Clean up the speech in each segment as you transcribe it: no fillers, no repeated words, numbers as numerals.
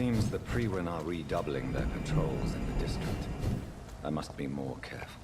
seems the Priwen are redoubling their patrols in the district. I must be more careful.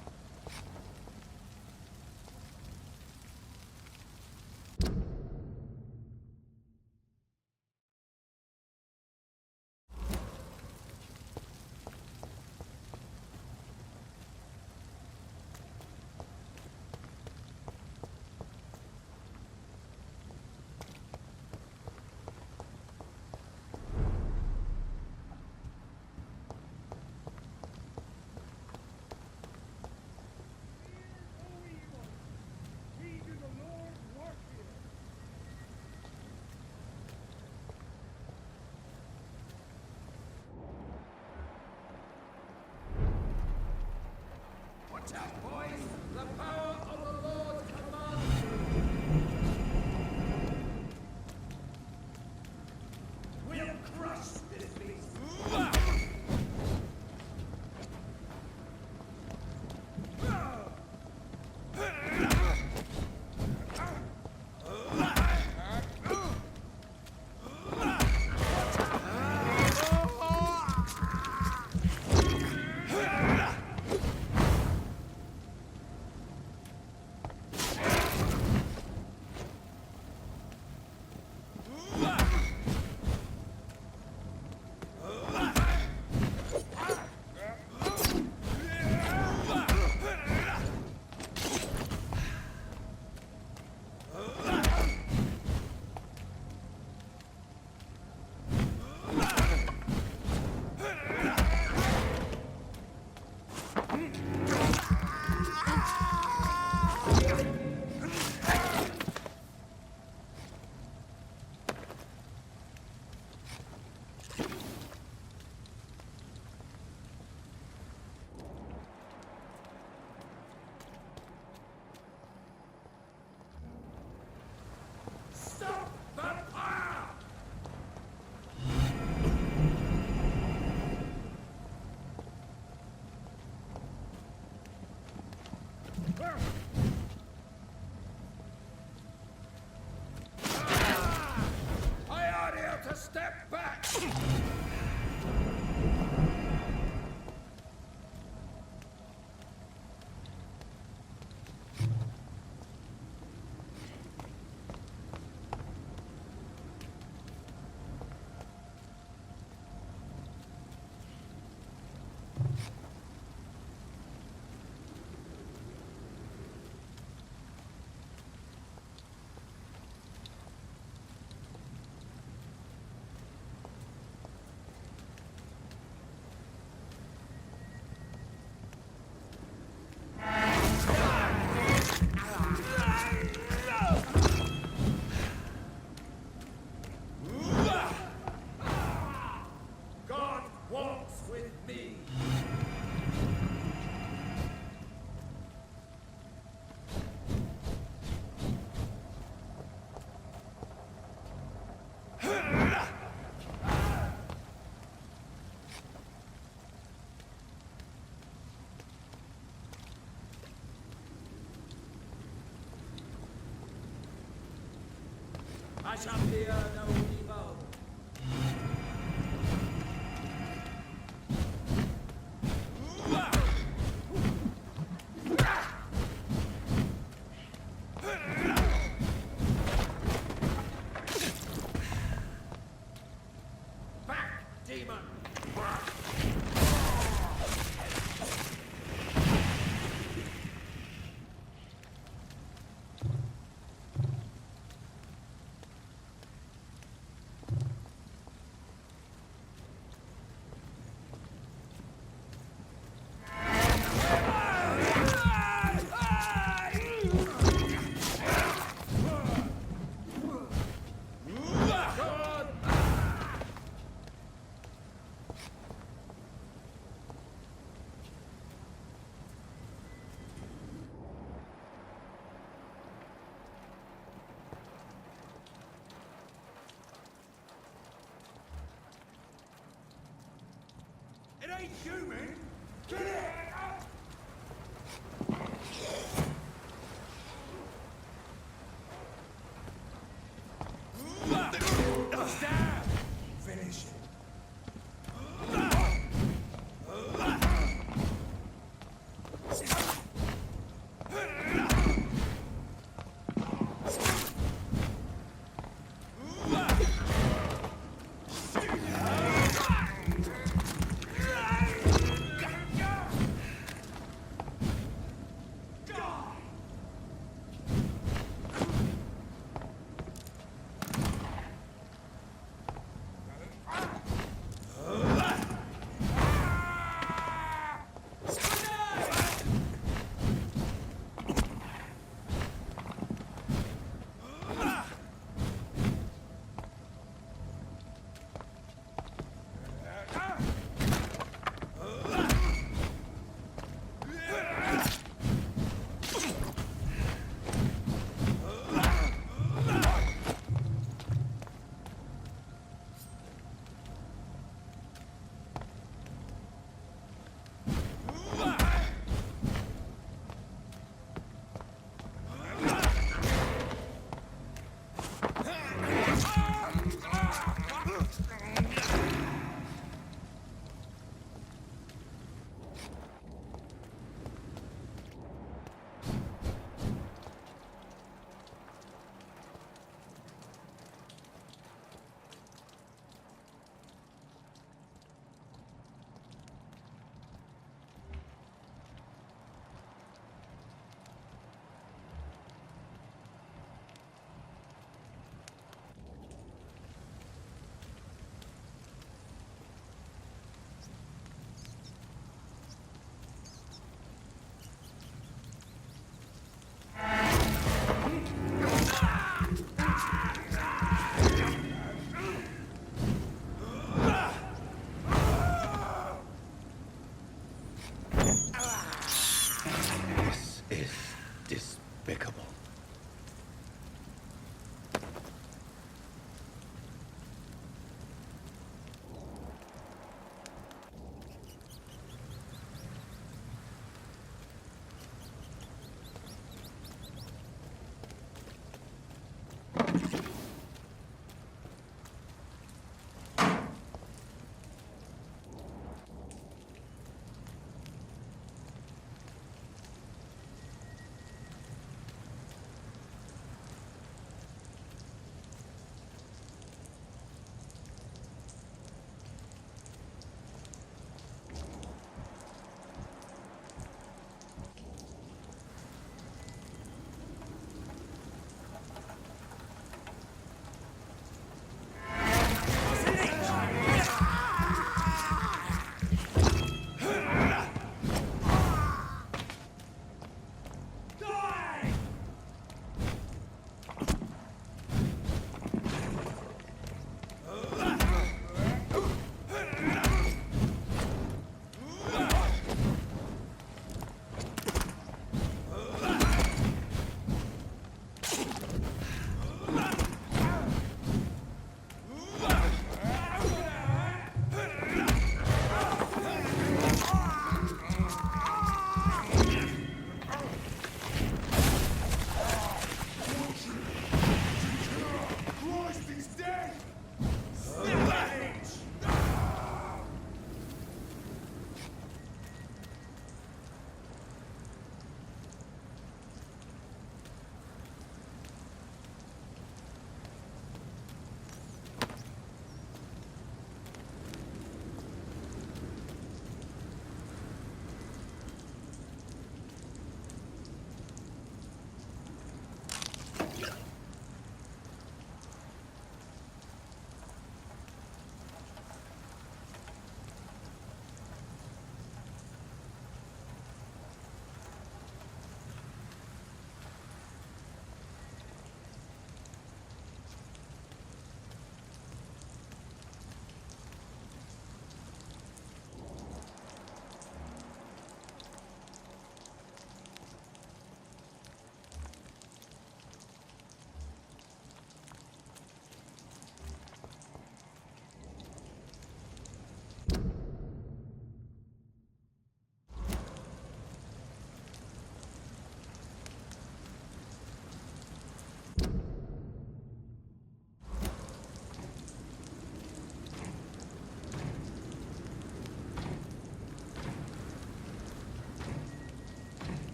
Step back! I shall fear no evil. Back, demon! It ain't human! Get it! Stab! Finish it.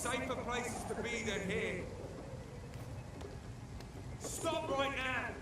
safer places to be than here. Stop right now!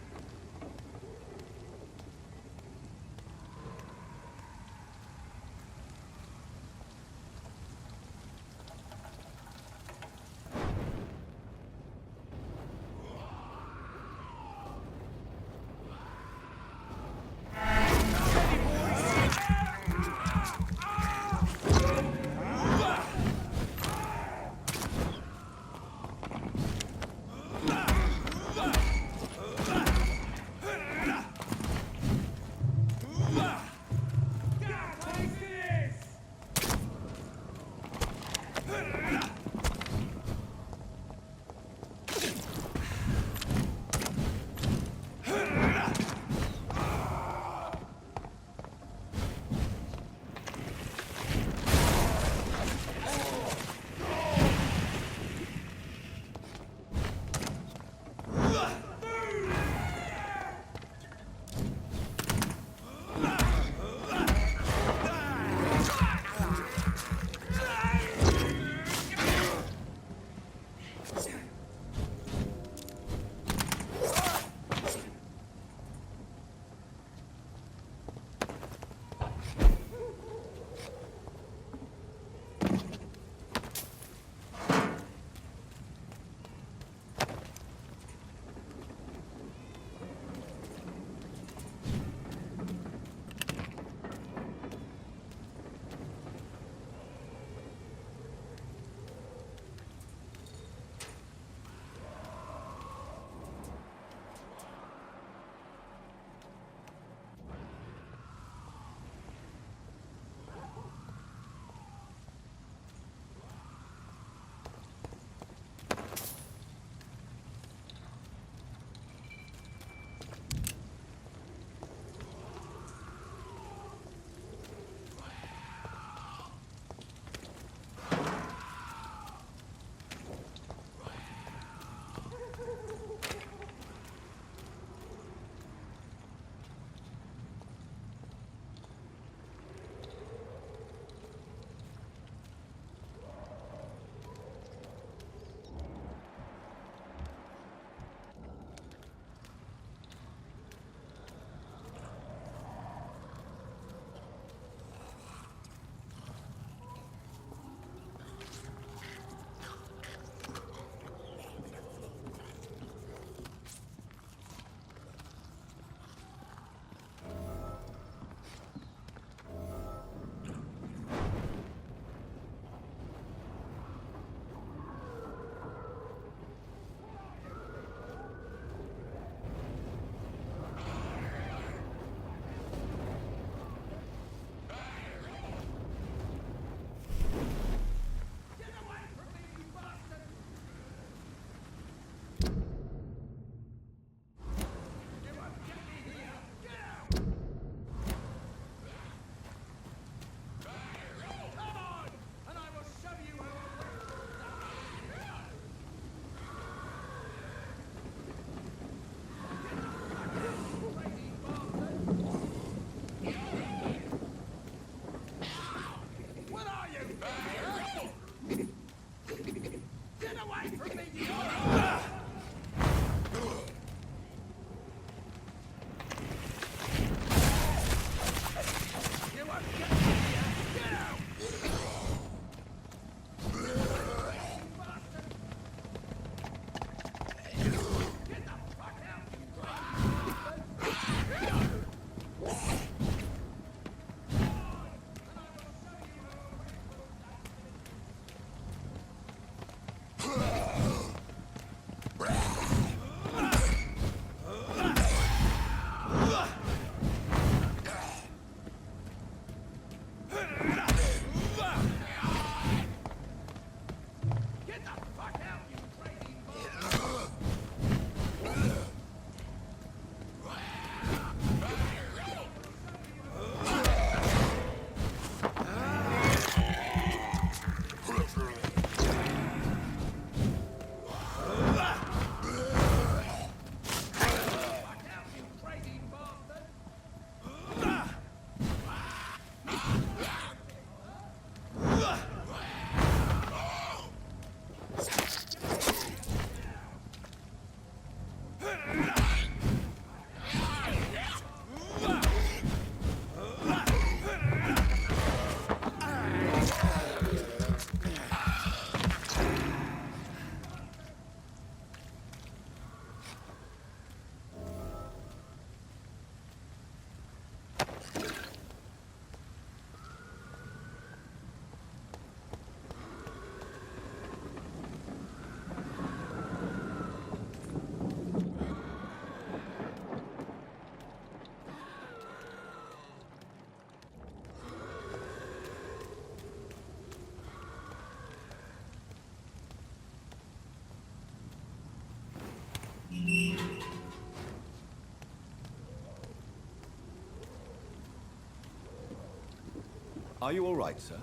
Are you all right, sir?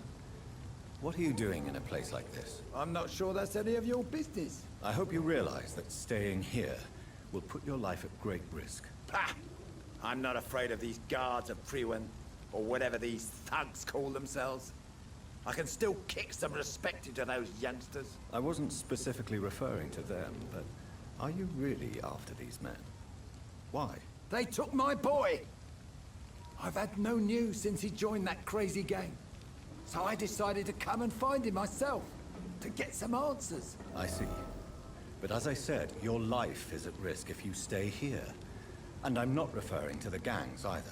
What are you doing in a place like this? I'm not sure that's any of your business. I hope you realize that staying here will put your life at great risk. Pah! I'm not afraid of these guards of Priwen, or whatever these thugs call themselves. I can still kick some respect into those youngsters. I wasn't specifically referring to them, but are you really after these men? Why? They took my boy! I've had no news since he joined that crazy gang. So I decided to come and find him myself, to get some answers. I see. But as I said, your life is at risk if you stay here. And I'm not referring to the gangs either.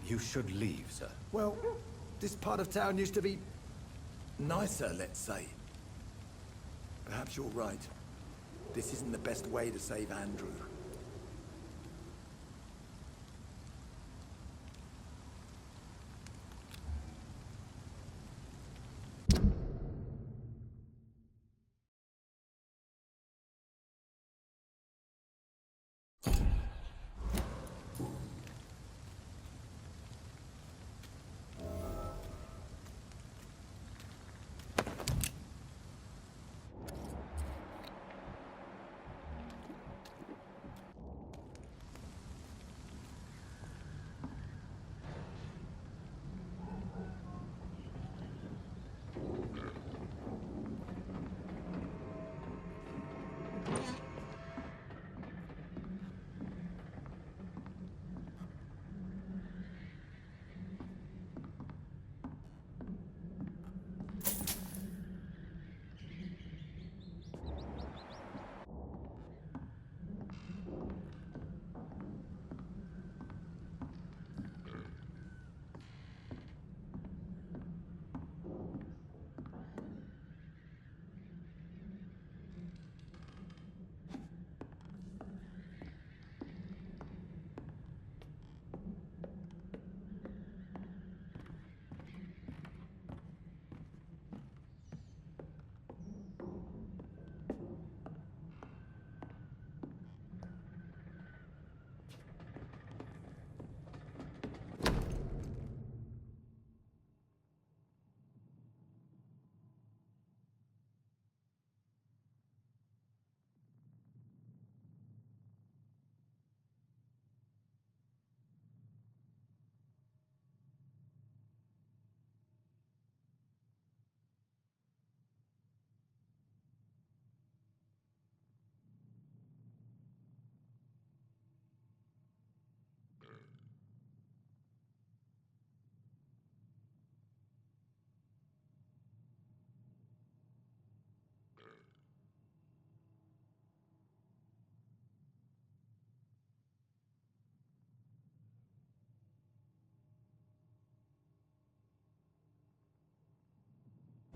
You should leave, sir. Well, this part of town used to be nicer, let's say. Perhaps you're right. This isn't the best way to save Andrew.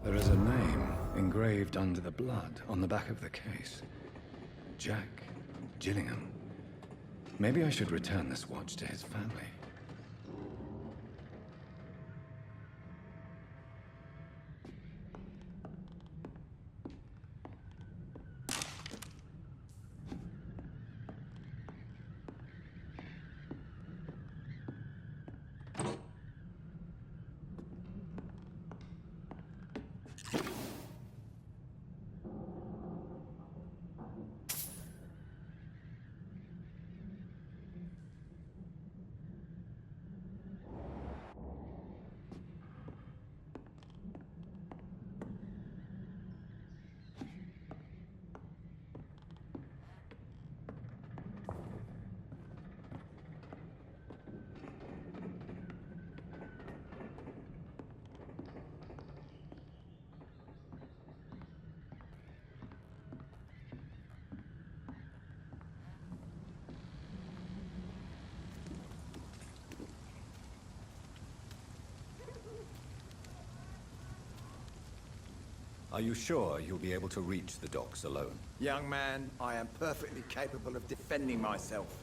There is a name engraved under the blood on the back of the case. Jack Gillingham. Maybe I should return this watch to his family. Are you sure you'll be able to reach the docks alone? Young man, I am perfectly capable of defending myself.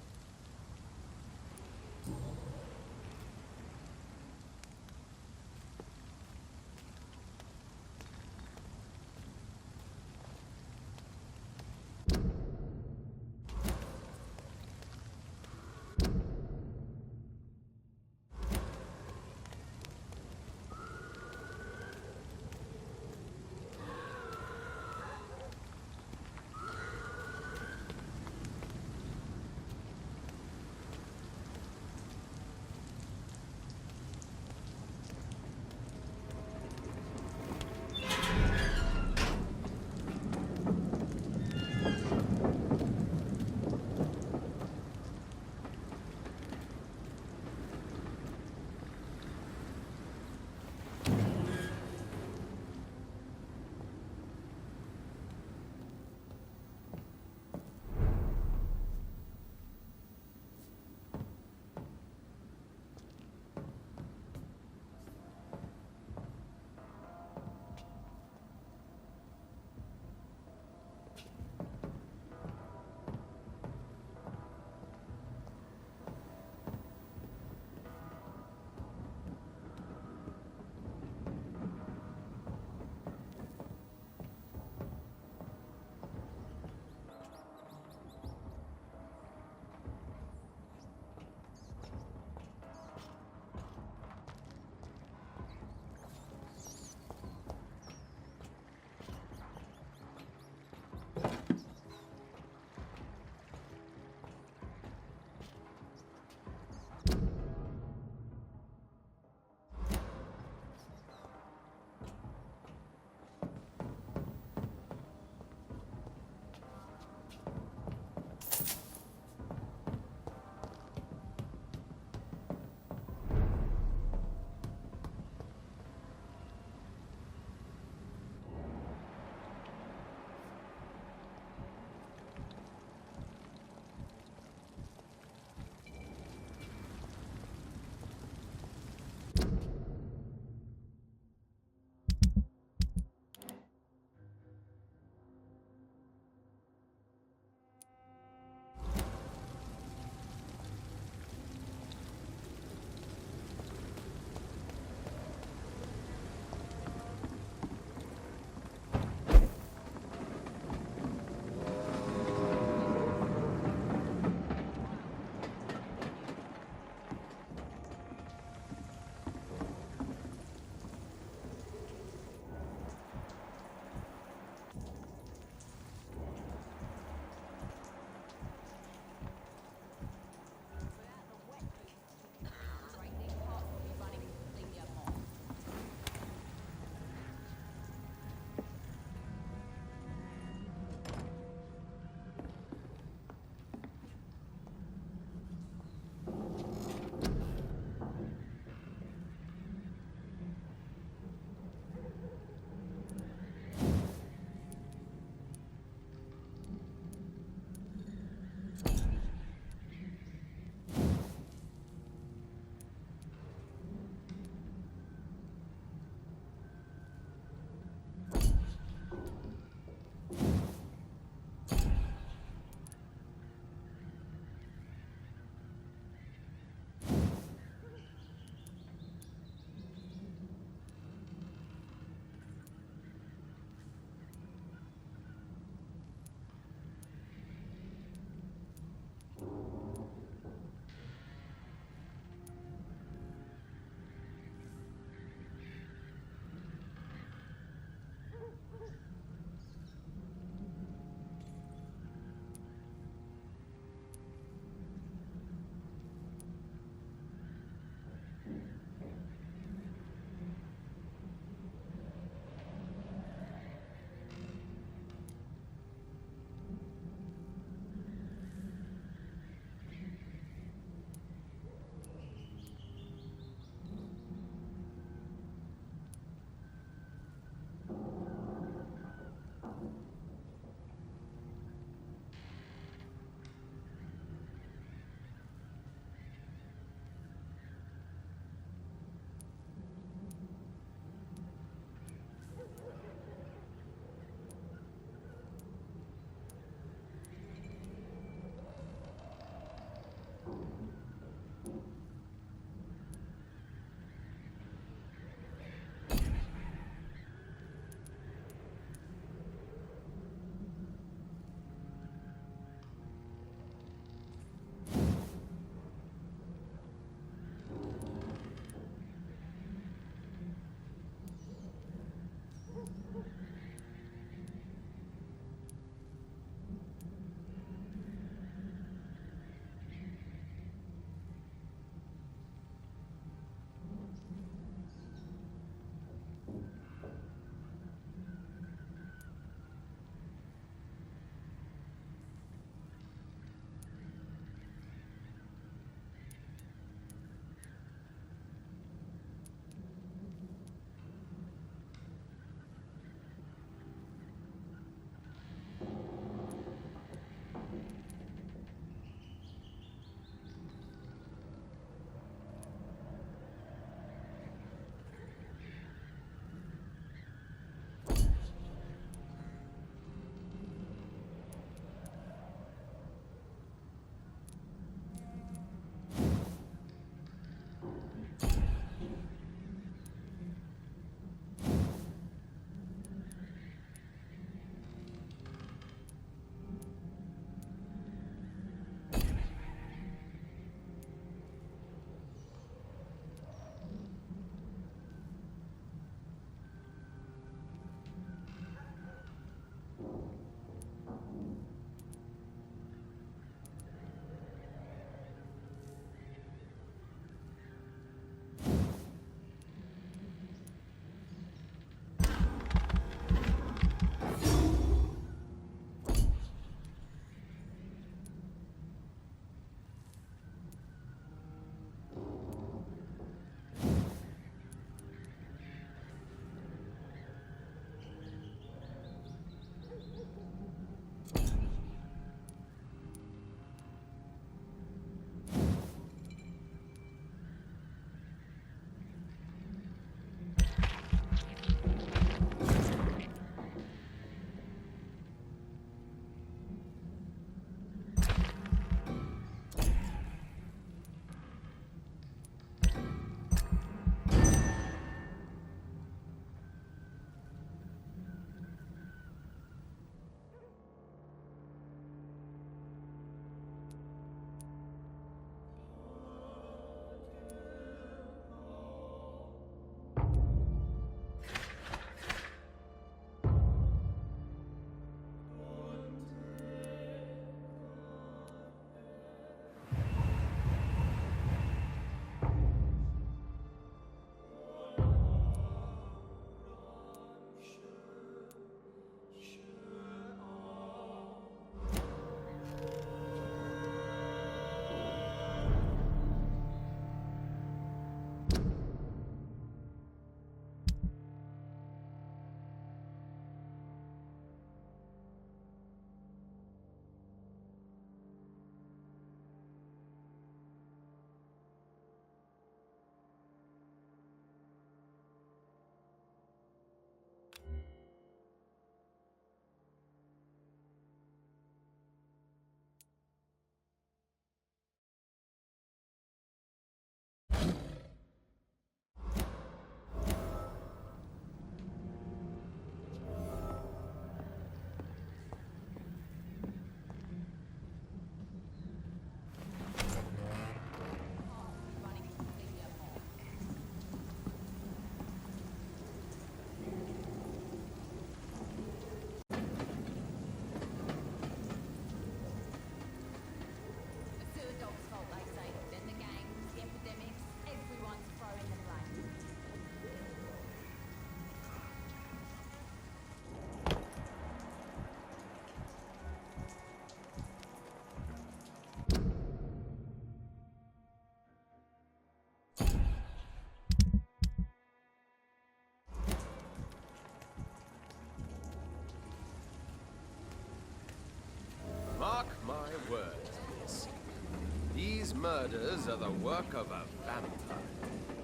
murders are the work of a vampire.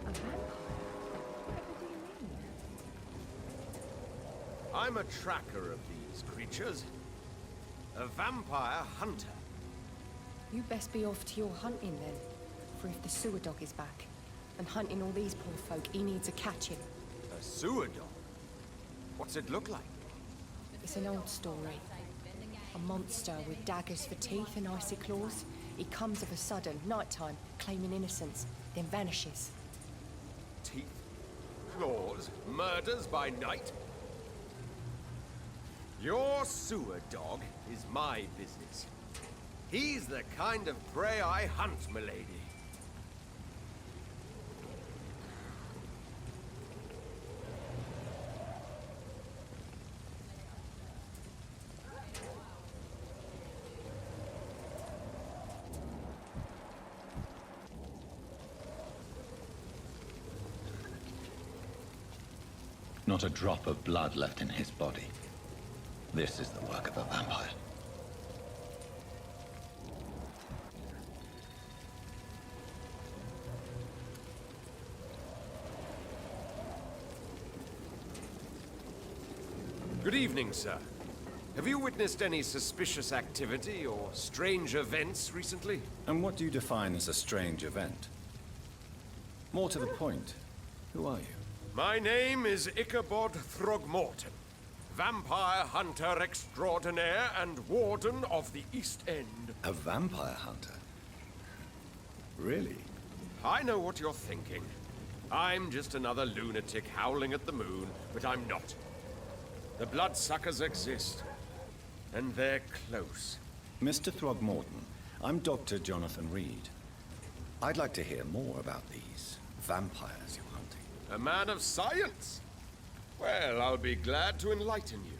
A vampire? Whatever do you mean? I'm a tracker of these creatures. A vampire hunter. You best be off to your hunting then. For if the sewer dog is back, and hunting all these poor folk, he needs a catching. A sewer dog? What's it look like? It's an old story. A monster with daggers for teeth and icy claws. He comes of a sudden, nighttime, claiming innocence, then vanishes. Teeth, claws, murders by night? Your sewer dog is my business. He's the kind of prey I hunt, milady. Not a drop of blood left in his body. This is the work of a vampire. Good evening, sir. Have you witnessed any suspicious activity or strange events recently? And what do you define as a strange event? More to the point, who are you? My name is Ichabod Throgmorton, vampire hunter extraordinaire and warden of the East End. A vampire hunter? Really? I know what you're thinking. I'm just another lunatic howling at the moon, but I'm not. The bloodsuckers exist, and they're close. Mr. Throgmorton, I'm Dr. Jonathan Reed. I'd like to hear more about these vampires you're hunting. A man of science? Well, I'll be glad to enlighten you.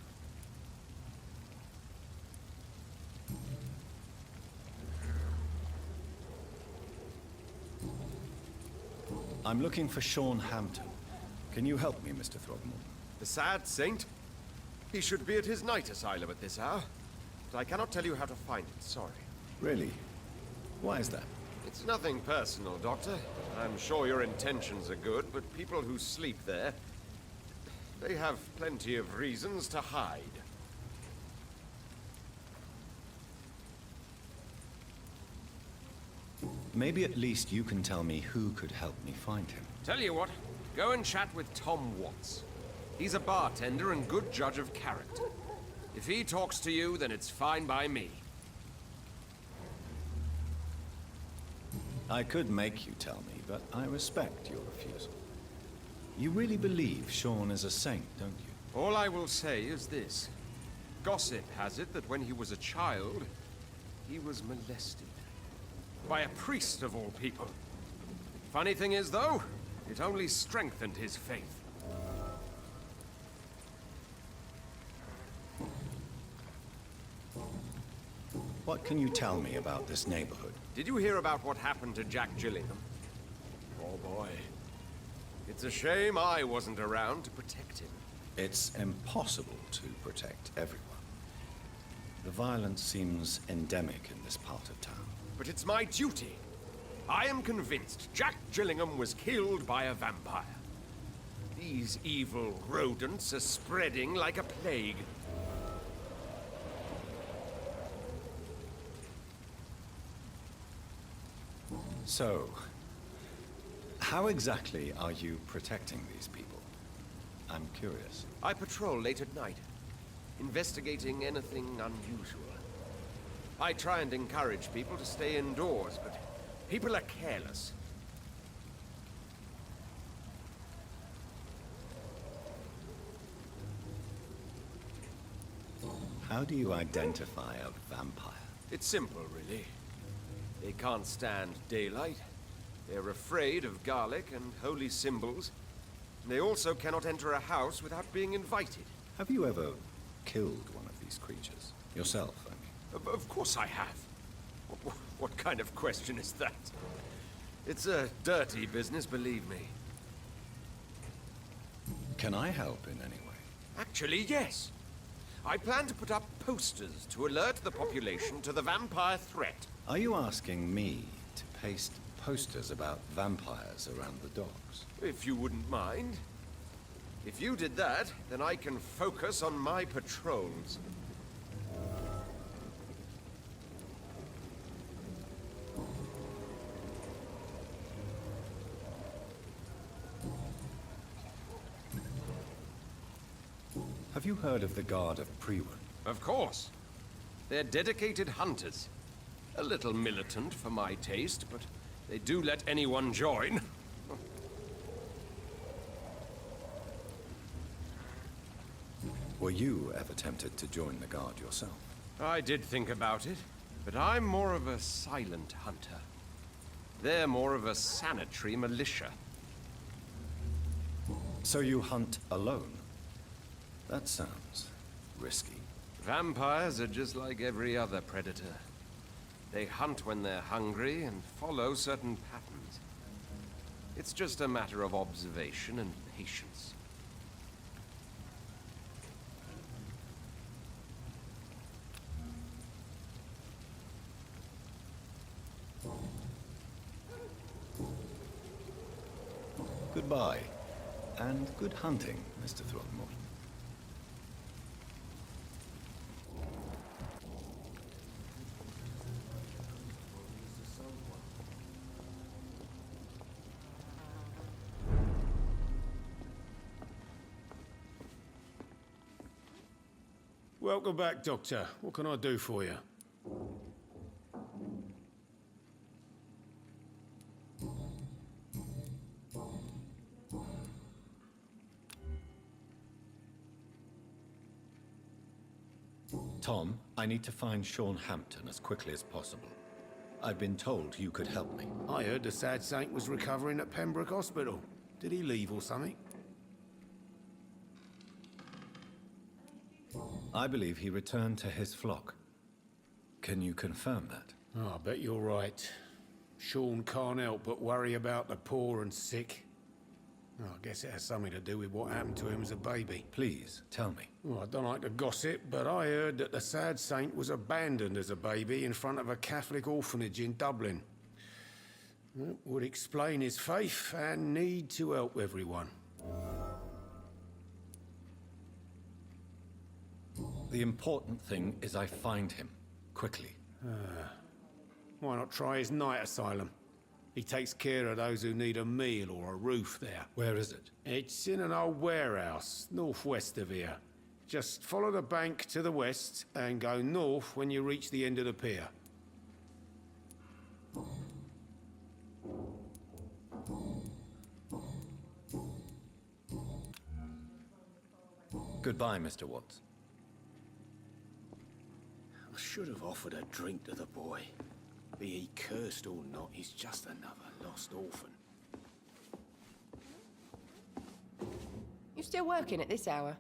I'm looking for Sean Hampton. Can you help me, Mr. Throgmorton? The sad saint? He should be at his night asylum at this hour. But I cannot tell you how to find it, sorry. Really? Why is that? It's nothing personal, Doctor. I'm sure your intentions are good, but people who sleep there, they have plenty of reasons to hide. Maybe at least you can tell me who could help me find him. Tell you what, go and chat with Tom Watts. He's a bartender and good judge of character. If he talks to you, then it's fine by me. I could make you tell me, but I respect your refusal. You really believe Sean is a saint, don't you? All I will say is this. Gossip has it that when he was a child, he was molested. By a priest of all people. Funny thing is, though, it only strengthened his faith. What can you tell me about this neighborhood? Did you hear about what happened to Jack Gillingham? Oh boy. It's a shame I wasn't around to protect him. It's impossible to protect everyone. The violence seems endemic in this part of town. But it's my duty. I am convinced Jack Gillingham was killed by a vampire. These evil rodents are spreading like a plague. So, how exactly are you protecting these people? I'm curious. I patrol late at night, investigating anything unusual. I try and encourage people to stay indoors, but people are careless. How do you identify a vampire? It's simple, really. They can't stand daylight. They're afraid of garlic and holy symbols. And they also cannot enter a house without being invited. Have you ever killed one of these creatures? Yourself, I mean. Of course I have. What kind of question is that? It's a dirty business, believe me. Can I help in any way? Actually, yes. I plan to put up posters to alert the population to the vampire threat. Are you asking me to paste posters about vampires around the docks. If you wouldn't mind. If you did that, then I can focus on my patrols. Have you heard of the Guard of Priwen? Of course. They're dedicated hunters. A little militant for my taste, but they do let anyone join. Were you ever tempted to join the Guard yourself? I did think about it, but I'm more of a silent hunter. They're more of a sanitary militia. So you hunt alone? That sounds risky. Vampires are just like every other predator. They hunt when they're hungry and follow certain patterns. It's just a matter of observation and patience. Goodbye, and good hunting, Mr. Throckmorton. Welcome back, Doctor. What can I do for you? Tom, I need to find Sean Hampton as quickly as possible. I've been told you could help me. I heard the sad saint was recovering at Pembroke Hospital. Did he leave or something? I believe he returned to his flock. Can you confirm that? Oh, I bet you're right. Sean can't help but worry about the poor and sick. Oh, I guess it has something to do with what happened to him as a baby. Please, tell me. Well, I don't like to gossip, but I heard that the sad saint was abandoned as a baby in front of a Catholic orphanage in Dublin. That would explain his faith and need to help everyone. The important thing is I find him, quickly. Why not try his night asylum? He takes care of those who need a meal or a roof there. Where is it? It's in an old warehouse, northwest of here. Just follow the bank to the west and go north when you reach the end of the pier. Goodbye, Mr. Watts. I should have offered a drink to the boy. Be he cursed or not, he's just another lost orphan. You still working at this hour?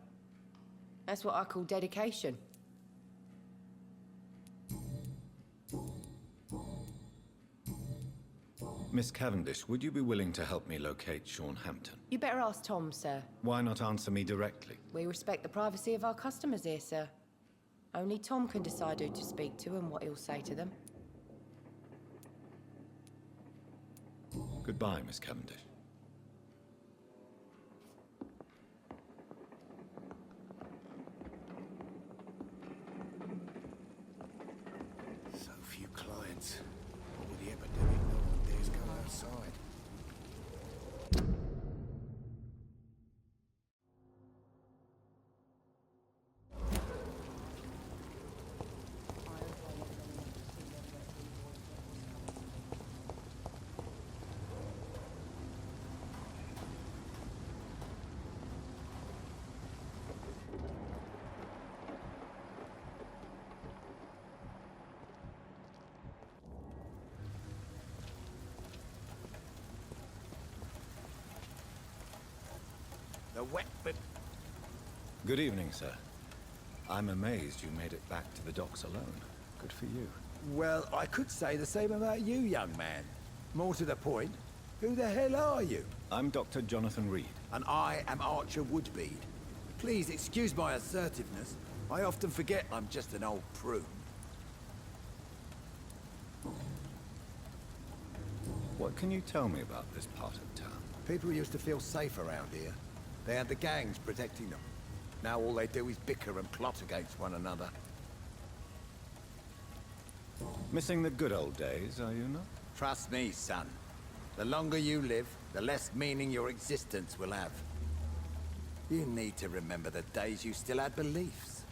That's what I call dedication. Miss Cavendish, would you be willing to help me locate Sean Hampton? You better ask Tom, sir. Why not answer me directly? We respect the privacy of our customers here, sir. Only Tom can decide who to speak to and what he'll say to them. Goodbye, Miss Cavendish. So few clients. What with the epidemic, no one dares go outside. The wet bit. Good evening, sir. I'm amazed you made it back to the docks alone. Good for you. Well, I could say the same about you, young man. More to the point, who the hell are you? I'm Dr. Jonathan Reed. And I am Archer Woodbead. Please excuse my assertiveness. I often forget I'm just an old prune. What can you tell me about this part of town? People used to feel safe around here. They had the gangs protecting them. Now all they do is bicker and plot against one another. Missing the good old days, are you not? Trust me, son. The longer you live, the less meaning your existence will have. You need to remember the days you still had beliefs.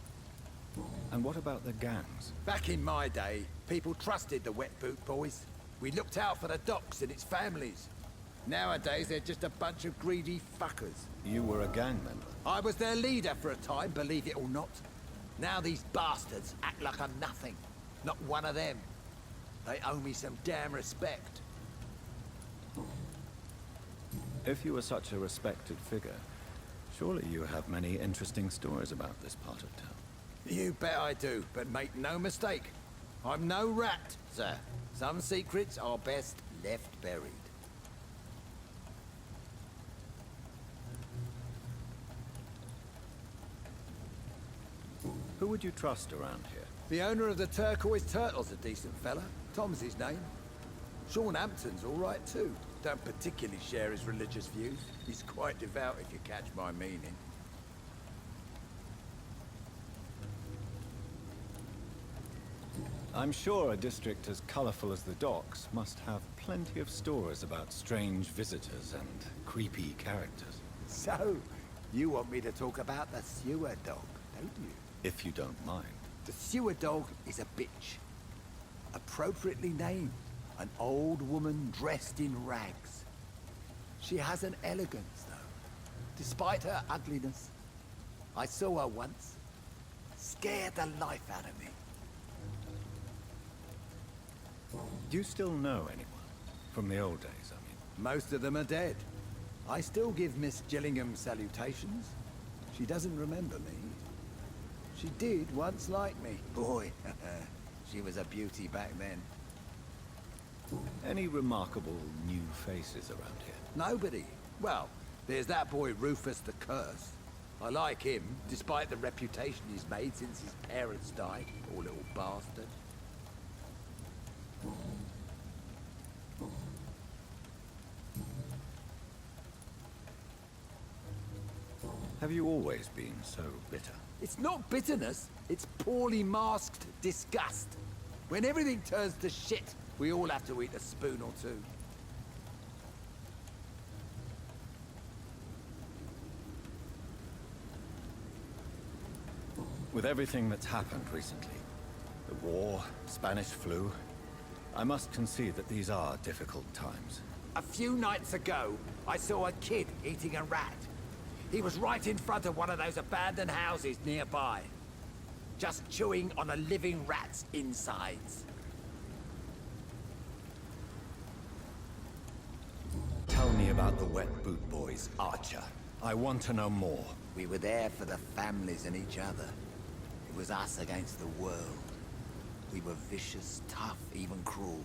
And what about the gangs? Back in my day, people trusted the wet boot boys. We looked out for the docks and its families. Nowadays, they're just a bunch of greedy fuckers. You were a gang member. I was their leader for a time, believe it or not. Now these bastards act like I'm nothing. Not one of them. They owe me some damn respect. If you were such a respected figure, surely you have many interesting stories about this part of town. You bet I do, but make no mistake. I'm no rat, sir. Some secrets are best left buried. Who would you trust around here? The owner of the Turquoise Turtle's a decent fella. Tom's his name. Sean Hampton's all right too. Don't particularly share his religious views. He's quite devout if you catch my meaning. I'm sure a district as colorful as the docks must have plenty of stories about strange visitors and creepy characters. So, you want me to talk about the sewer dog, don't you? If you don't mind. The sewer dog is a bitch. Appropriately named. An old woman dressed in rags. She has an elegance, though, despite her ugliness. I saw her once. Scared the life out of me. Do you still know anyone? From the old days, I mean. Most of them are dead. I still give Miss Gillingham salutations. She doesn't remember me. She did once like me. Boy, she was a beauty back then. Any remarkable new faces around here? Nobody. Well, there's that boy Rufus the Curse. I like him, despite the reputation he's made since his parents died. Poor little bastard. Have you always been so bitter? It's not bitterness, it's poorly masked disgust. When everything turns to shit, we all have to eat a spoon or two. With everything that's happened recently, the war, Spanish flu, I must concede that these are difficult times. A few nights ago, I saw a kid eating a rat. He was right in front of one of those abandoned houses nearby. Just chewing on a living rat's insides. Tell me about the Wet Boot Boys, Archer. I want to know more. We were there for the families and each other. It was us against the world. We were vicious, tough, even cruel.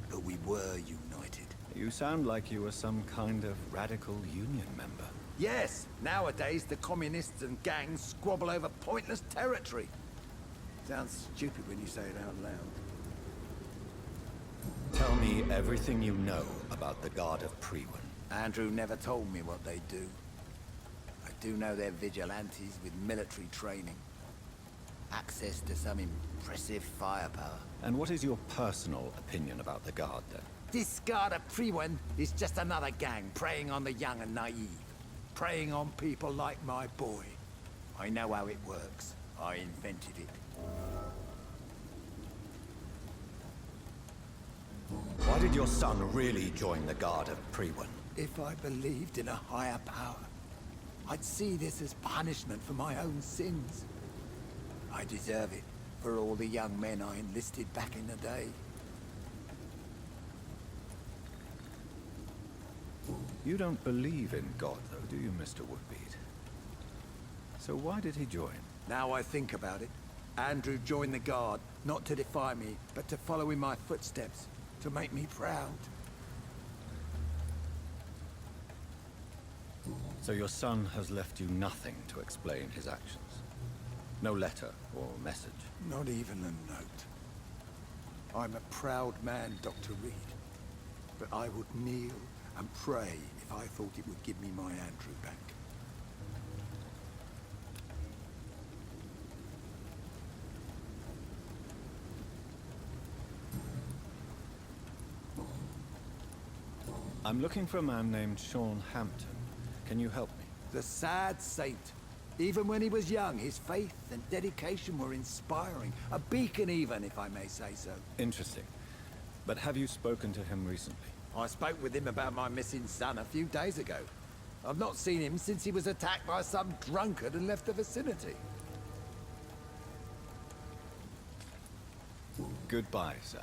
But we were united. You sound like you were some kind of radical union member. Yes, nowadays the communists and gangs squabble over pointless territory. Sounds stupid when you say it out loud. Tell me everything you know about the Guard of Priwen. Andrew never told me what they do. I do know they're vigilantes with military training. Access to some impressive firepower. And what is your personal opinion about the Guard, then? This Guard of Priwen is just another gang preying on the young and naive. Preying on people like my boy. I know how it works. I invented it. Why did your son really join the Guard of Priwen? If I believed in a higher power, I'd see this as punishment for my own sins. I deserve it for all the young men I enlisted back in the day. You don't believe in God, though, do you, Mr. Woodbeat? So why did he join? Now I think about it, Andrew joined the Guard, not to defy me, but to follow in my footsteps, to make me proud. So your son has left you nothing to explain his actions? No letter or message? Not even a note. I'm a proud man, Dr. Reed. but I would kneel and pray if I thought it would give me my Andrew back. I'm looking for a man named Sean Hampton. Can you help me? The sad saint. Even when he was young, his faith and dedication were inspiring. A beacon even, if I may say so. Interesting. But have you spoken to him recently? I spoke with him about my missing son a few days ago. I've not seen him since he was attacked by some drunkard and left the vicinity. Goodbye, sir.